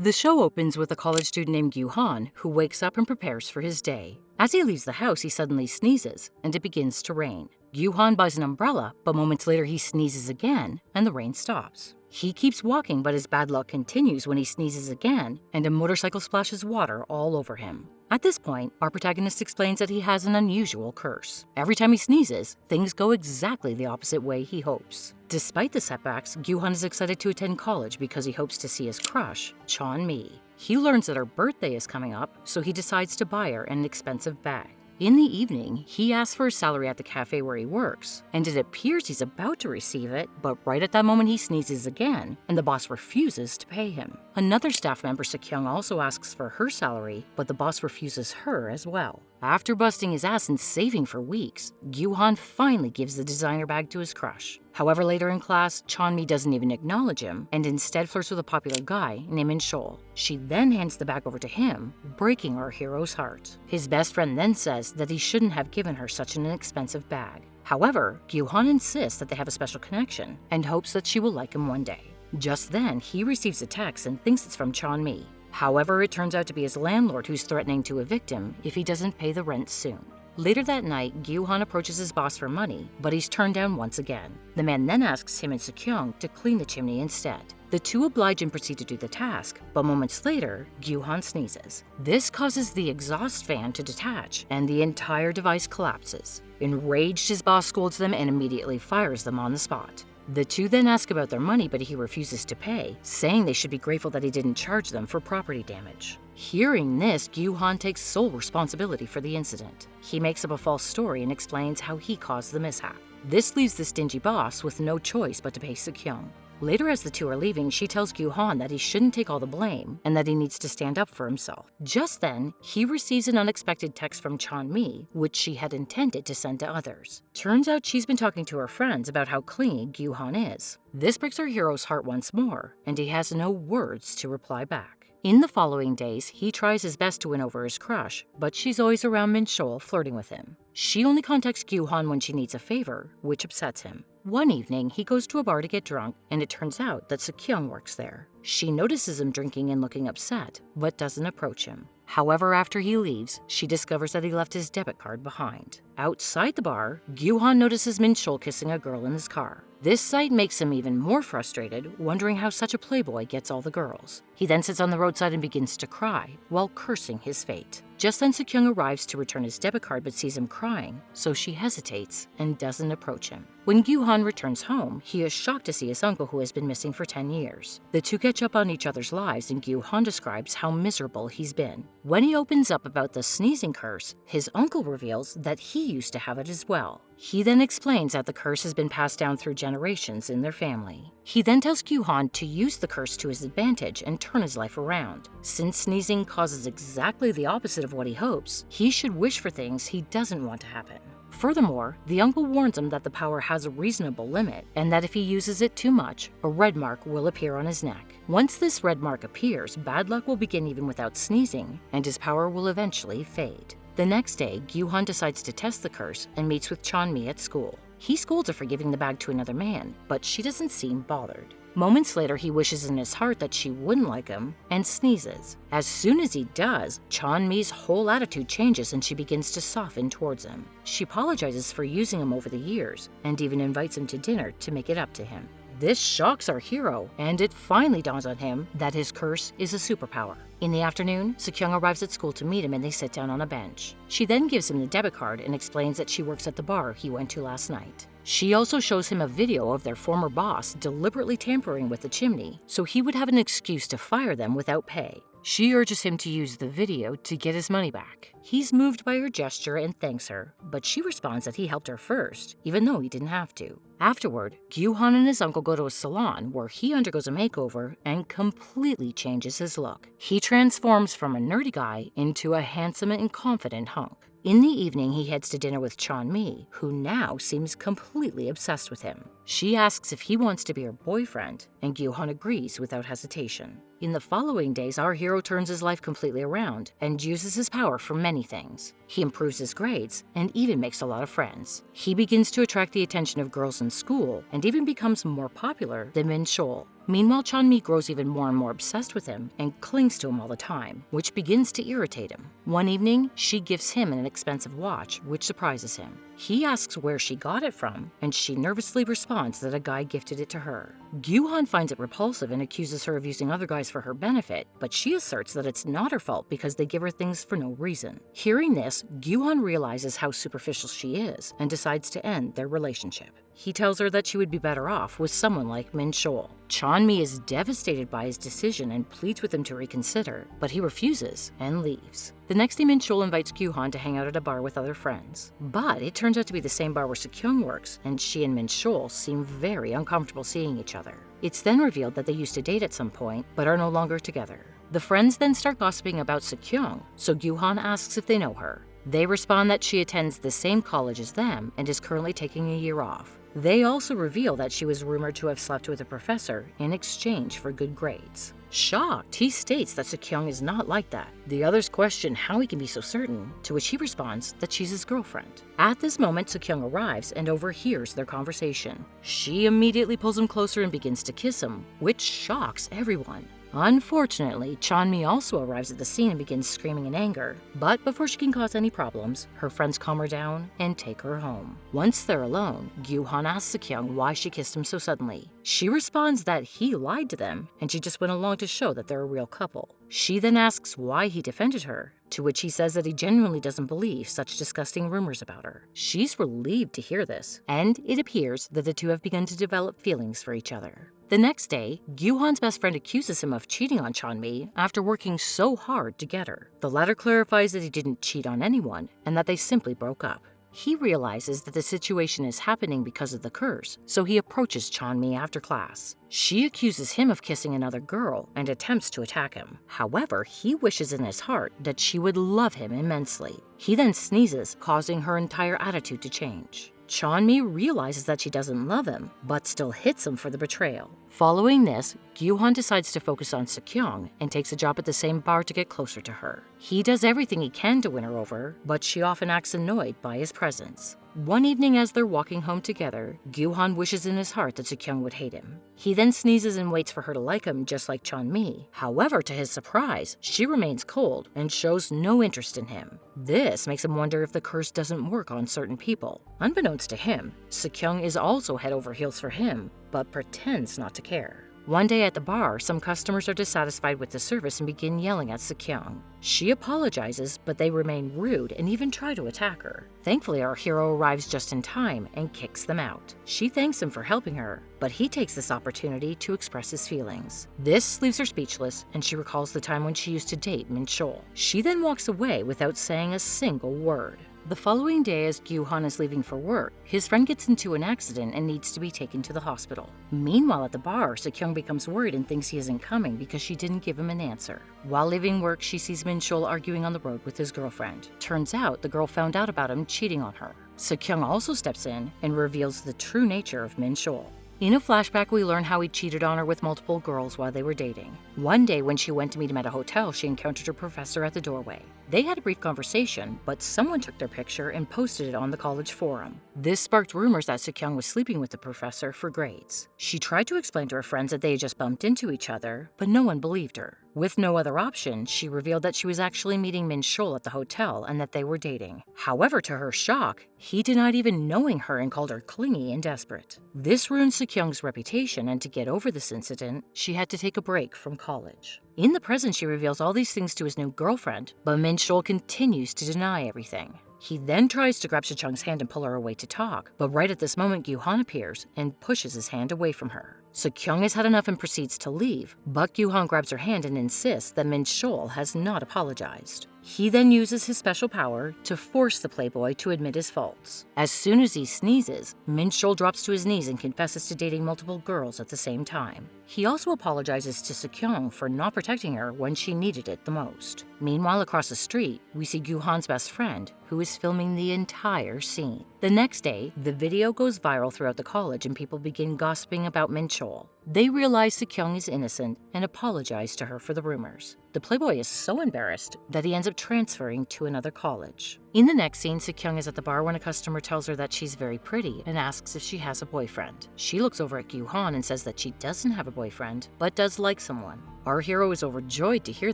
The show opens with a college student named Gyu-han who wakes up and prepares for his day. As he leaves the house, he suddenly sneezes, and it begins to rain. Gyu-han buys an umbrella, but moments later he sneezes again, and the rain stops. He keeps walking, but his bad luck continues when he sneezes again, and a motorcycle splashes water all over him. At this point, our protagonist explains that he has an unusual curse. Every time he sneezes, things go exactly the opposite way he hopes. Despite the setbacks, Gyu-han is excited to attend college because he hopes to see his crush, Chon-mi. He learns that her birthday is coming up, so he decides to buy her an expensive bag. In the evening, he asks for his salary at the cafe where he works, and it appears he's about to receive it, but right at that moment he sneezes again, and the boss refuses to pay him. Another staff member, Sukang, also asks for her salary, but the boss refuses her as well. After busting his ass and saving for weeks, Gyu-han finally gives the designer bag to his crush. However, later in class, Chon-mi doesn't even acknowledge him and instead flirts with a popular guy named Min-shol. She then hands the bag over to him, breaking our hero's heart. His best friend then says that he shouldn't have given her such an expensive bag. However, Gyu-han insists that they have a special connection and hopes that she will like him one day. Just then, he receives a text and thinks it's from Chon-mi. However, it turns out to be his landlord who's threatening to evict him if he doesn't pay the rent soon. Later that night, Gyu-han approaches his boss for money, but he's turned down once again. The man then asks him and Sukang to clean the chimney instead. The two oblige and proceed to do the task, but moments later, Gyu-han sneezes. This causes the exhaust fan to detach, and the entire device collapses. Enraged, his boss scolds them and immediately fires them on the spot. The two then ask about their money, but he refuses to pay, saying they should be grateful that he didn't charge them for property damage. Hearing this, Gyu-han takes sole responsibility for the incident. He makes up a false story and explains how he caused the mishap. This leaves the stingy boss with no choice but to pay Sukang. Later, as the two are leaving, she tells Gyu-han that he shouldn't take all the blame and that he needs to stand up for himself. Just then, he receives an unexpected text from Chon-mi, which she had intended to send to others. Turns out she's been talking to her friends about how clingy Gyu-han is. This breaks our hero's heart once more, and he has no words to reply back. In the following days, he tries his best to win over his crush, but she's always around Min-shol flirting with him. She only contacts Gyu-han when she needs a favor, which upsets him. One evening, he goes to a bar to get drunk, and it turns out that Sukang works there. She notices him drinking and looking upset, but doesn't approach him. However, after he leaves, she discovers that he left his debit card behind. Outside the bar, Gyu-han notices Min-shol kissing a girl in his car. This sight makes him even more frustrated, wondering how such a playboy gets all the girls. He then sits on the roadside and begins to cry, while cursing his fate. Just then, Sukang arrives to return his debit card but sees him crying, so she hesitates and doesn't approach him. When Gyu-han returns home, he is shocked to see his uncle who has been missing for 10 years. The two catch up on each other's lives and Gyu-han describes how miserable he's been. When he opens up about the sneezing curse, his uncle reveals that he used to have it as well. He then explains that the curse has been passed down through generations in their family. He then tells Gyu-han to use the curse to his advantage and turn his life around. Since sneezing causes exactly the opposite of what he hopes, he should wish for things he doesn't want to happen. Furthermore, the uncle warns him that the power has a reasonable limit and that if he uses it too much, a red mark will appear on his neck. Once this red mark appears, bad luck will begin even without sneezing, and his power will eventually fade. The next day, Gyu-han decides to test the curse and meets with Chon-mi at school. He scolds her for giving the bag to another man, but she doesn't seem bothered. Moments later, he wishes in his heart that she wouldn't like him and sneezes. As soon as he does, Chon-mi's whole attitude changes and she begins to soften towards him. She apologizes for using him over the years and even invites him to dinner to make it up to him. This shocks our hero, and it finally dawns on him that his curse is a superpower. In the afternoon, Sukang arrives at school to meet him and they sit down on a bench. She then gives him the debit card and explains that she works at the bar he went to last night. She also shows him a video of their former boss deliberately tampering with the chimney, so he would have an excuse to fire them without pay. She urges him to use the video to get his money back. He's moved by her gesture and thanks her, but she responds that he helped her first, even though he didn't have to. Afterward, Gyu-han and his uncle go to a salon where he undergoes a makeover and completely changes his look. He transforms from a nerdy guy into a handsome and confident hunk. In the evening, he heads to dinner with Chon-mi, who now seems completely obsessed with him. She asks if he wants to be her boyfriend, and Gyu-han agrees without hesitation. In the following days, our hero turns his life completely around and uses his power for many things. He improves his grades and even makes a lot of friends. He begins to attract the attention of girls in school and even becomes more popular than Min-shol. Meanwhile, Chanmi grows even more and more obsessed with him and clings to him all the time, which begins to irritate him. One evening, she gives him an expensive watch, which surprises him. He asks where she got it from, and she nervously responds that a guy gifted it to her. Gyuhan finds it repulsive and accuses her of using other guys for her benefit, but she asserts that it's not her fault because they give her things for no reason. Hearing this, Gyuhan realizes how superficial she is and decides to end their relationship. He tells her that she would be better off with someone like Min Chol. Chanmi is devastated by his decision and pleads with him to reconsider, but he refuses and leaves. The next day, Min Chol invites Gyuhan to hang out at a bar with other friends. But it turns out to be the same bar where Sukang works, and she and Min Chol seem very uncomfortable seeing each other. It's then revealed that they used to date at some point, but are no longer together. The friends then start gossiping about Sukang, so Gyuhan asks if they know her. They respond that she attends the same college as them and is currently taking a year off. They also reveal that she was rumored to have slept with a professor in exchange for good grades. Shocked, he states that Sukang is not like that. The others question how he can be so certain, to which he responds that she's his girlfriend. At this moment, Sukang arrives and overhears their conversation. She immediately pulls him closer and begins to kiss him, which shocks everyone. Unfortunately, Chanmi also arrives at the scene and begins screaming in anger, but before she can cause any problems, her friends calm her down and take her home. Once they're alone, Gyuhan asks Sukang why she kissed him so suddenly. She responds that he lied to them, and she just went along to show that they're a real couple. She then asks why he defended her, to which he says that he genuinely doesn't believe such disgusting rumors about her. She's relieved to hear this, and it appears that the two have begun to develop feelings for each other. The next day, Gyuhan's best friend accuses him of cheating on Chanmi after working so hard to get her. The latter clarifies that he didn't cheat on anyone and that they simply broke up. He realizes that the situation is happening because of the curse, so he approaches Chanmi after class. She accuses him of kissing another girl and attempts to attack him. However, he wishes in his heart that she would love him immensely. He then sneezes, causing her entire attitude to change. Chanmi realizes that she doesn't love him, but still hits him for the betrayal. Following this, Gyuhan decides to focus on Sukang and takes a job at the same bar to get closer to her. He does everything he can to win her over, but she often acts annoyed by his presence. One evening as they're walking home together, Gyuhan wishes in his heart that Sukang would hate him. He then sneezes and waits for her to like him just like Chanmi. However, to his surprise, she remains cold and shows no interest in him. This makes him wonder if the curse doesn't work on certain people. Unbeknownst to him, Sukang is also head over heels for him, but pretends not to care. One day at the bar, some customers are dissatisfied with the service and begin yelling at Sukang. She apologizes, but they remain rude and even try to attack her. Thankfully, our hero arrives just in time and kicks them out. She thanks him for helping her, but he takes this opportunity to express his feelings. This leaves her speechless, and she recalls the time when she used to date Min Chol. She then walks away without saying a single word. The following day, as Gyuhan is leaving for work, his friend gets into an accident and needs to be taken to the hospital. Meanwhile, at the bar, Sukang becomes worried and thinks he isn't coming because she didn't give him an answer. While leaving work, she sees Min Chol arguing on the road with his girlfriend. Turns out, the girl found out about him cheating on her. Sukang also steps in and reveals the true nature of Min Chol. In a flashback, we learn how he cheated on her with multiple girls while they were dating. One day, when she went to meet him at a hotel, she encountered her professor at the doorway. They had a brief conversation, but someone took their picture and posted it on the college forum. This sparked rumors that Sukang was sleeping with the professor for grades. She tried to explain to her friends that they had just bumped into each other, but no one believed her. With no other option, she revealed that she was actually meeting Min Chol at the hotel and that they were dating. However, to her shock, he denied even knowing her and called her clingy and desperate. This ruined Sukang's reputation, and to get over this incident, she had to take a break from college. In the present, she reveals all these things to his new girlfriend, but Min Chol continues to deny everything. He then tries to grab Sukang's hand and pull her away to talk, but right at this moment, Gyuhan appears and pushes his hand away from her. Sukang has had enough and proceeds to leave, but Gyuhan grabs her hand and insists that Min Chol has not apologized. He then uses his special power to force the playboy to admit his faults. As soon as he sneezes, Min Chol drops to his knees and confesses to dating multiple girls at the same time. He also apologizes to Sukang for not protecting her when she needed it the most. Meanwhile, across the street, we see Gyuhan's best friend, who is filming the entire scene. The next day, the video goes viral throughout the college and people begin gossiping about Min Chol. They realize Sukang is innocent and apologize to her for the rumors. The playboy is so embarrassed that he ends up transferring to another college. In the next scene, Sukang is at the bar when a customer tells her that she's very pretty and asks if she has a boyfriend. She looks over at Gyu-han and says that she doesn't have a boyfriend, but does like someone. Our hero is overjoyed to hear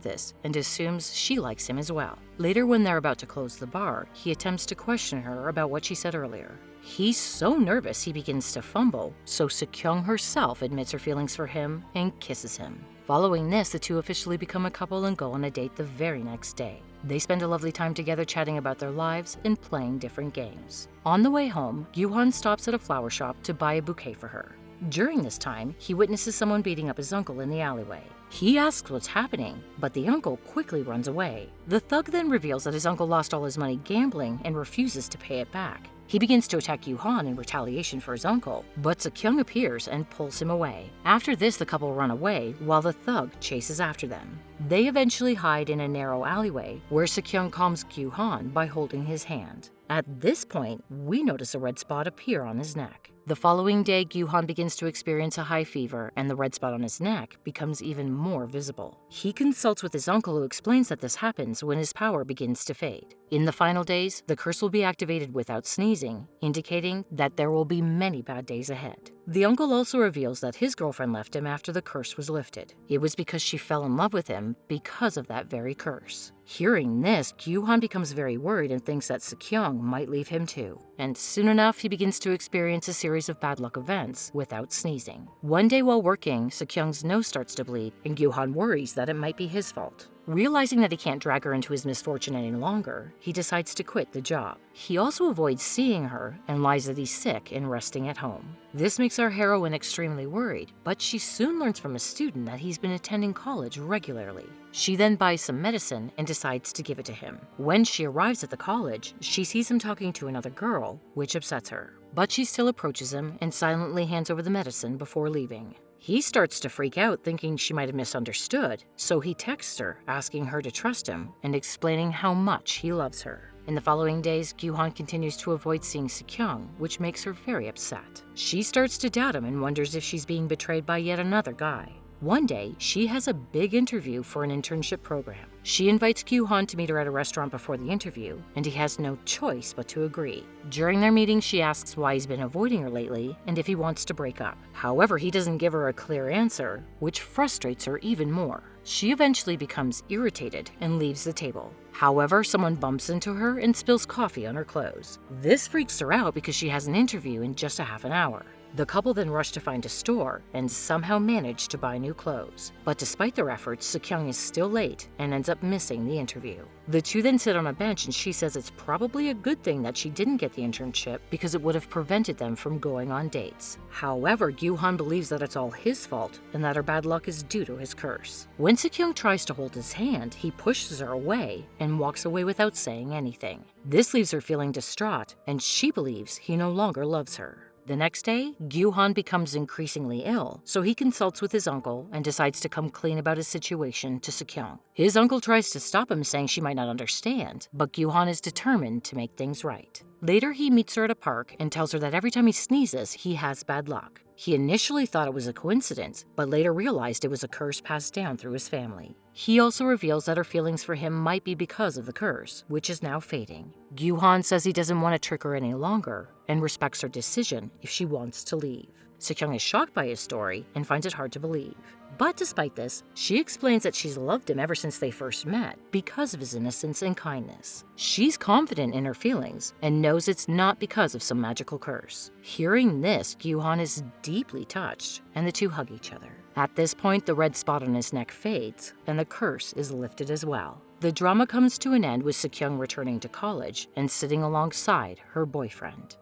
this and assumes she likes him as well. Later, when they're about to close the bar, he attempts to question her about what she said earlier. He's so nervous he begins to fumble, so Sukang herself admits her feelings for him and kisses him. Following this, the two officially become a couple and go on a date the very next day. They spend a lovely time together chatting about their lives and playing different games. On the way home, Gyu-han stops at a flower shop to buy a bouquet for her. During this time, he witnesses someone beating up his uncle in the alleyway. He asks what's happening, but the uncle quickly runs away. The thug then reveals that his uncle lost all his money gambling and refuses to pay it back. He begins to attack Gyu-han in retaliation for his uncle, but Sukang appears and pulls him away. After this, the couple run away while the thug chases after them. They eventually hide in a narrow alleyway where Sukang calms Gyu-han by holding his hand. At this point, we notice a red spot appear on his neck. The following day, Gyu-han begins to experience a high fever, and the red spot on his neck becomes even more visible. He consults with his uncle, who explains that this happens when his power begins to fade. In the final days, the curse will be activated without sneezing, indicating that there will be many bad days ahead. The uncle also reveals that his girlfriend left him after the curse was lifted. It was because she fell in love with him because of that very curse. Hearing this, Gyu-han becomes very worried and thinks that Sukang might leave him too. And soon enough, he begins to experience a series of bad luck events without sneezing. One day while working, Sukang's nose starts to bleed, and Gyu-han worries that it might be his fault. Realizing that he can't drag her into his misfortune any longer, he decides to quit the job. He also avoids seeing her and lies that he's sick and resting at home. This makes our heroine extremely worried, but she soon learns from a student that he's been attending college regularly. She then buys some medicine and decides to give it to him. When she arrives at the college, she sees him talking to another girl, which upsets her. But she still approaches him and silently hands over the medicine before leaving. He starts to freak out, thinking she might have misunderstood, so he texts her, asking her to trust him and explaining how much he loves her. In the following days, Gyu-han continues to avoid seeing Sukang, which makes her very upset. She starts to doubt him and wonders if she's being betrayed by yet another guy. One day, she has a big interview for an internship program. She invites Gyu-han to meet her at a restaurant before the interview, and he has no choice but to agree. During their meeting, she asks why he's been avoiding her lately and if he wants to break up. However, he doesn't give her a clear answer, which frustrates her even more. She eventually becomes irritated and leaves the table. However, someone bumps into her and spills coffee on her clothes. This freaks her out because she has an interview in just a half an hour. The couple then rush to find a store and somehow manage to buy new clothes. But despite their efforts, Sukang is still late and ends up missing the interview. The two then sit on a bench, and she says it's probably a good thing that she didn't get the internship because it would have prevented them from going on dates. However, Gyu-han believes that it's all his fault and that her bad luck is due to his curse. When Sukang tries to hold his hand, he pushes her away and walks away without saying anything. This leaves her feeling distraught, and she believes he no longer loves her. The next day, Gyu-han becomes increasingly ill, so he consults with his uncle and decides to come clean about his situation to Sukang. His uncle tries to stop him, saying she might not understand, but Gyu-han is determined to make things right. Later, he meets her at a park and tells her that every time he sneezes, he has bad luck. He initially thought it was a coincidence, but later realized it was a curse passed down through his family. He also reveals that her feelings for him might be because of the curse, which is now fading. Gyu-han says he doesn't want to trick her any longer and respects her decision if she wants to leave. Sukang is shocked by his story and finds it hard to believe. But despite this, she explains that she's loved him ever since they first met because of his innocence and kindness. She's confident in her feelings and knows it's not because of some magical curse. Hearing this, Gyu-han is deeply touched, and the two hug each other. At this point, the red spot on his neck fades, and the curse is lifted as well. The drama comes to an end with Sukang returning to college and sitting alongside her boyfriend.